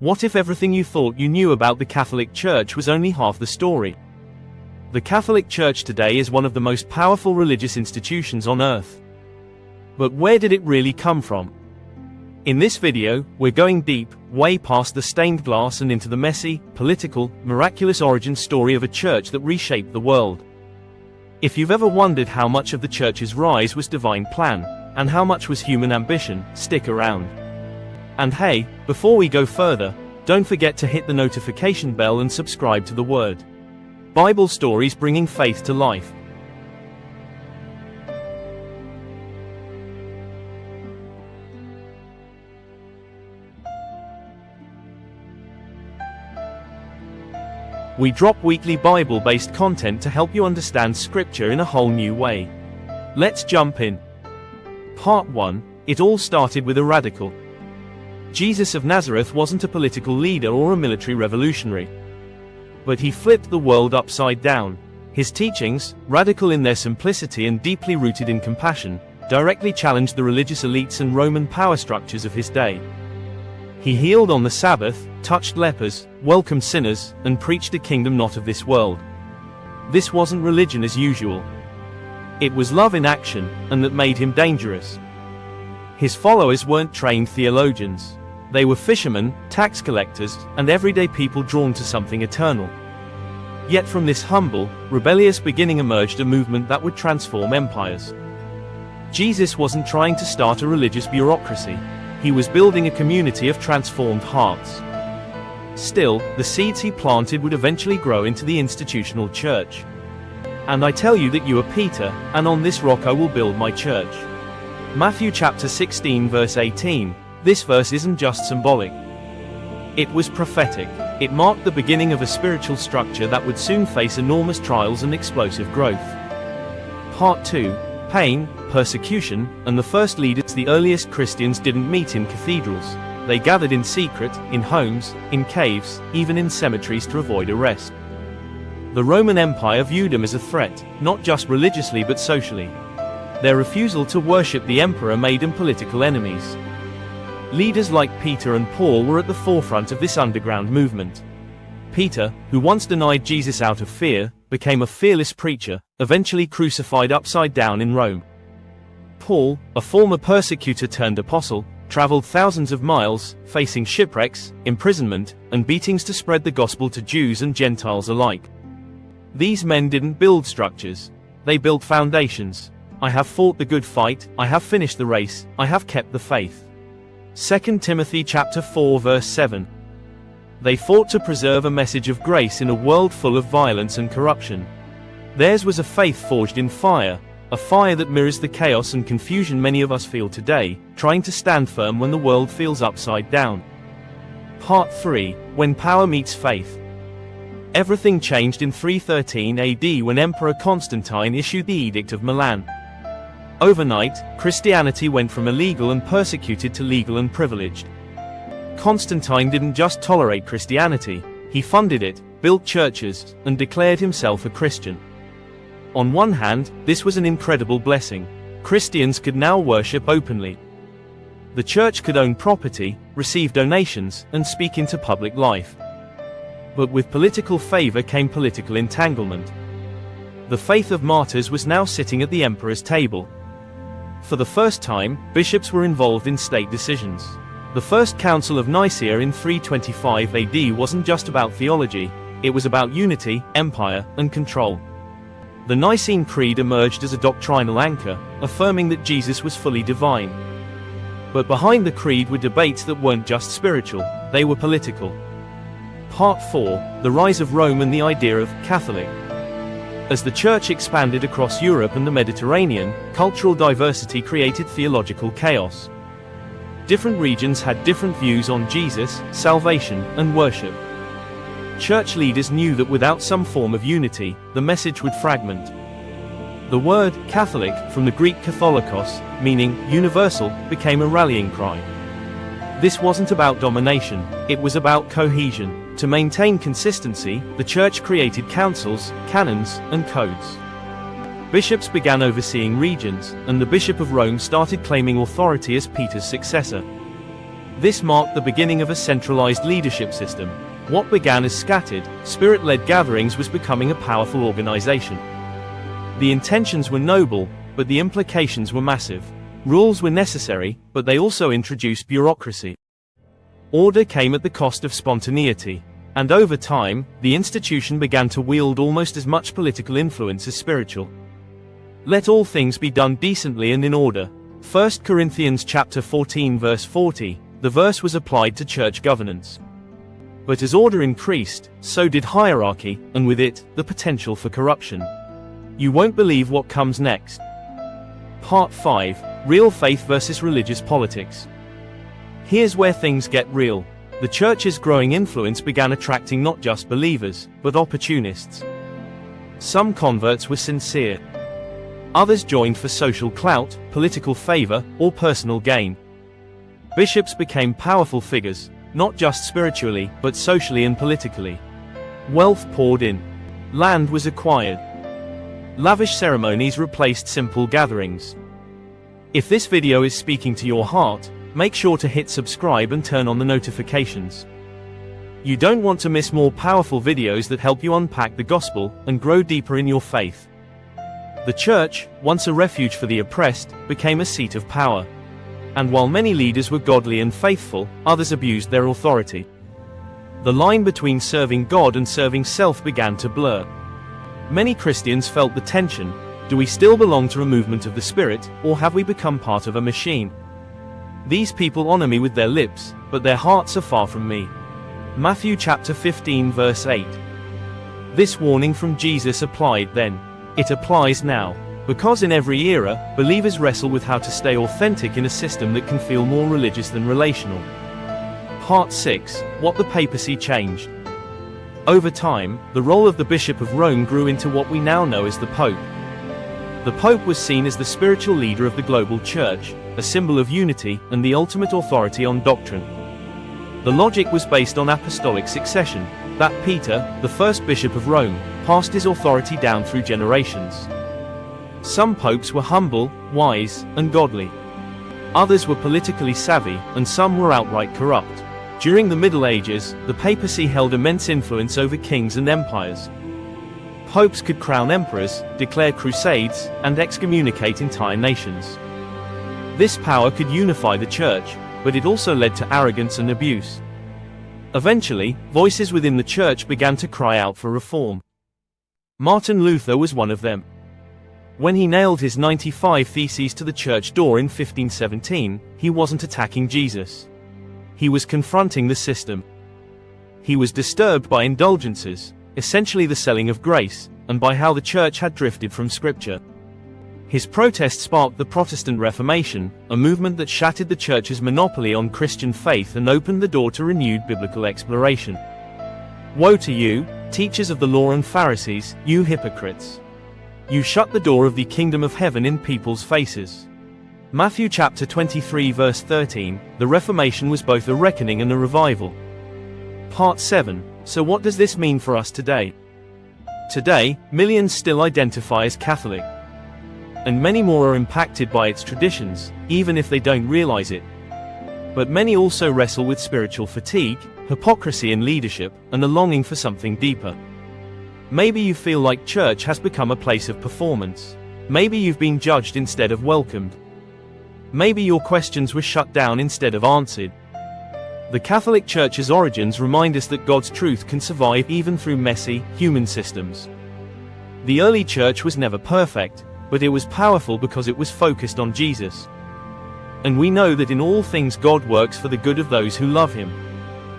What if everything you thought you knew about the Catholic Church was only half the story? The Catholic Church today is one of the most powerful religious institutions on earth. But where did it really come from? In this video, we're going deep, way past the stained glass and into the messy, political, miraculous origin story of a church that reshaped the world. If you've ever wondered how much of the church's rise was divine plan, and how much was human ambition, stick around. And hey, before we go further, don't forget to hit the notification bell and subscribe to the Word Bible Stories, bringing faith to life. We drop weekly Bible-based content to help you understand Scripture in a whole new way. Let's jump in. Part 1. It all started with a radical. Jesus of Nazareth wasn't a political leader or a military revolutionary. But he flipped the world upside down. His teachings, radical in their simplicity and deeply rooted in compassion, directly challenged the religious elites and Roman power structures of his day. He healed on the Sabbath, touched lepers, welcomed sinners, and preached a kingdom not of this world. This wasn't religion as usual. It was love in action, and that made him dangerous. His followers weren't trained theologians. They were fishermen, tax collectors, and everyday people drawn to something eternal. Yet from this humble, rebellious beginning emerged a movement that would transform empires. Jesus wasn't trying to start a religious bureaucracy. He was building a community of transformed hearts. Still, the seeds he planted would eventually grow into the institutional church. And I tell you that you are Peter, and on this rock I will build my church. Matthew chapter 16 verse 18. This verse isn't just symbolic. It was prophetic. It marked the beginning of a spiritual structure that would soon face enormous trials and explosive growth. Part 2. Pain, persecution, and the first leaders. The earliest Christians didn't meet in cathedrals. They gathered in secret, in homes, in caves, even in cemeteries to avoid arrest. The Roman Empire viewed them as a threat, not just religiously but socially. Their refusal to worship the emperor made them political enemies. Leaders like Peter and Paul were at the forefront of this underground movement. Peter, who once denied Jesus out of fear, became a fearless preacher, eventually crucified upside down in Rome. Paul, a former persecutor turned apostle, traveled thousands of miles, facing shipwrecks, imprisonment, and beatings to spread the gospel to Jews and Gentiles alike. These men didn't build structures. They built foundations. I have fought the good fight, I have finished the race, I have kept the faith. 2 Timothy chapter 4 verse 7. They fought to preserve a message of grace in a world full of violence and corruption. Theirs was a faith forged in fire, a fire that mirrors the chaos and confusion many of us feel today, trying to stand firm when the world feels upside down. Part 3. When power meets faith. Everything changed in 313 AD when Emperor Constantine issued the Edict of Milan. Overnight, Christianity went from illegal and persecuted to legal and privileged. Constantine didn't just tolerate Christianity, he funded it, built churches, and declared himself a Christian. On one hand, this was an incredible blessing. Christians could now worship openly. The church could own property, receive donations, and speak into public life. But with political favor came political entanglement. The faith of martyrs was now sitting at the emperor's table. For the first time, bishops were involved in state decisions. The First Council of Nicaea in 325 AD wasn't just about theology, it was about unity, empire, and control. The Nicene Creed emerged as a doctrinal anchor, affirming that Jesus was fully divine. But behind the creed were debates that weren't just spiritual, they were political. Part 4. The rise of Rome and the idea of Catholic. As the church expanded across Europe and the Mediterranean, cultural diversity created theological chaos. Different regions had different views on Jesus, salvation, and worship. Church leaders knew that without some form of unity, the message would fragment. The word Catholic, from the Greek katholikos, meaning universal, became a rallying cry. This wasn't about domination, it was about cohesion. To maintain consistency, the church created councils, canons, and codes. Bishops began overseeing regions, and the Bishop of Rome started claiming authority as Peter's successor. This marked the beginning of a centralized leadership system. What began as scattered, spirit-led gatherings was becoming a powerful organization. The intentions were noble, but the implications were massive. Rules were necessary, but they also introduced bureaucracy. Order came at the cost of spontaneity. And over time, the institution began to wield almost as much political influence as spiritual. Let all things be done decently and in order. 1 Corinthians chapter 14 verse 40, the verse was applied to church governance. But as order increased, so did hierarchy, and with it, the potential for corruption. You won't believe what comes next. Part 5, Real Faith versus Religious Politics. Here's where things get real. The church's growing influence began attracting not just believers, but opportunists. Some converts were sincere. Others joined for social clout, political favor, or personal gain. Bishops became powerful figures, not just spiritually, but socially and politically. Wealth poured in. Land was acquired. Lavish ceremonies replaced simple gatherings. If this video is speaking to your heart, make sure to hit subscribe and turn on the notifications. You don't want to miss more powerful videos that help you unpack the gospel and grow deeper in your faith. The church, once a refuge for the oppressed, became a seat of power. And while many leaders were godly and faithful, others abused their authority. The line between serving God and serving self began to blur. Many Christians felt the tension. Do we still belong to a movement of the Spirit, or have we become part of a machine? These people honor me with their lips, but their hearts are far from me. Matthew chapter 15 verse 8. This warning from Jesus applied then. It applies now. Because in every era, believers wrestle with how to stay authentic in a system that can feel more religious than relational. Part 6, What the Papacy Changed. Over time, the role of the Bishop of Rome grew into what we now know as the Pope. The Pope was seen as the spiritual leader of the global church, a symbol of unity, and the ultimate authority on doctrine. The logic was based on apostolic succession, that Peter, the first bishop of Rome, passed his authority down through generations. Some popes were humble, wise, and godly. Others were politically savvy, and some were outright corrupt. During the Middle Ages, the papacy held immense influence over kings and empires. Popes could crown emperors, declare crusades, and excommunicate entire nations. This power could unify the church, but it also led to arrogance and abuse. Eventually, voices within the church began to cry out for reform. Martin Luther was one of them. When he nailed his 95 Theses to the church door in 1517, he wasn't attacking Jesus. He was confronting the system. He was disturbed by indulgences, essentially the selling of grace, and by how the church had drifted from Scripture. His protest sparked the Protestant Reformation, a movement that shattered the church's monopoly on Christian faith and opened the door to renewed biblical exploration. Woe to you, teachers of the law and Pharisees, you hypocrites! You shut the door of the kingdom of heaven in people's faces. Matthew chapter 23 verse 13, the Reformation was both a reckoning and a revival. Part 7, so what does this mean for us today? Today, millions still identify as Catholic. And many more are impacted by its traditions, even if they don't realize it. But many also wrestle with spiritual fatigue, hypocrisy in leadership, and a longing for something deeper. Maybe you feel like church has become a place of performance. Maybe you've been judged instead of welcomed. Maybe your questions were shut down instead of answered. The Catholic Church's origins remind us that God's truth can survive even through messy, human systems. The early church was never perfect, but it was powerful because it was focused on Jesus. And we know that in all things God works for the good of those who love Him.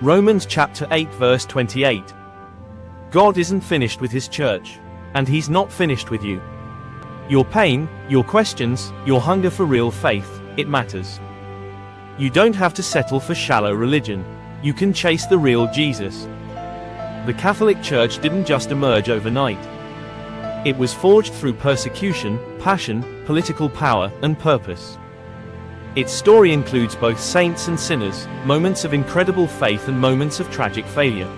Romans chapter 8 verse 28. God isn't finished with His church. And He's not finished with you. Your pain, your questions, your hunger for real faith, it matters. You don't have to settle for shallow religion. You can chase the real Jesus. The Catholic Church didn't just emerge overnight. It was forged through persecution, passion, political power, and purpose. Its story includes both saints and sinners, moments of incredible faith and moments of tragic failure.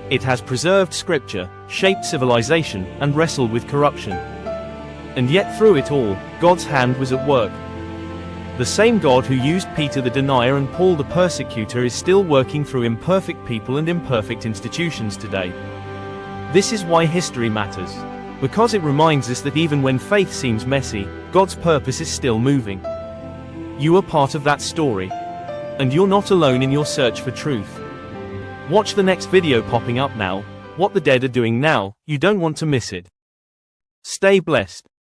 It has preserved Scripture, shaped civilization, and wrestled with corruption. And yet through it all, God's hand was at work. The same God who used Peter the denier and Paul the persecutor is still working through imperfect people and imperfect institutions today. This is why history matters. Because it reminds us that even when faith seems messy, God's purpose is still moving. You are part of that story. And you're not alone in your search for truth. Watch the next video popping up now, What the Dead Are Doing Now. You don't want to miss it. Stay blessed.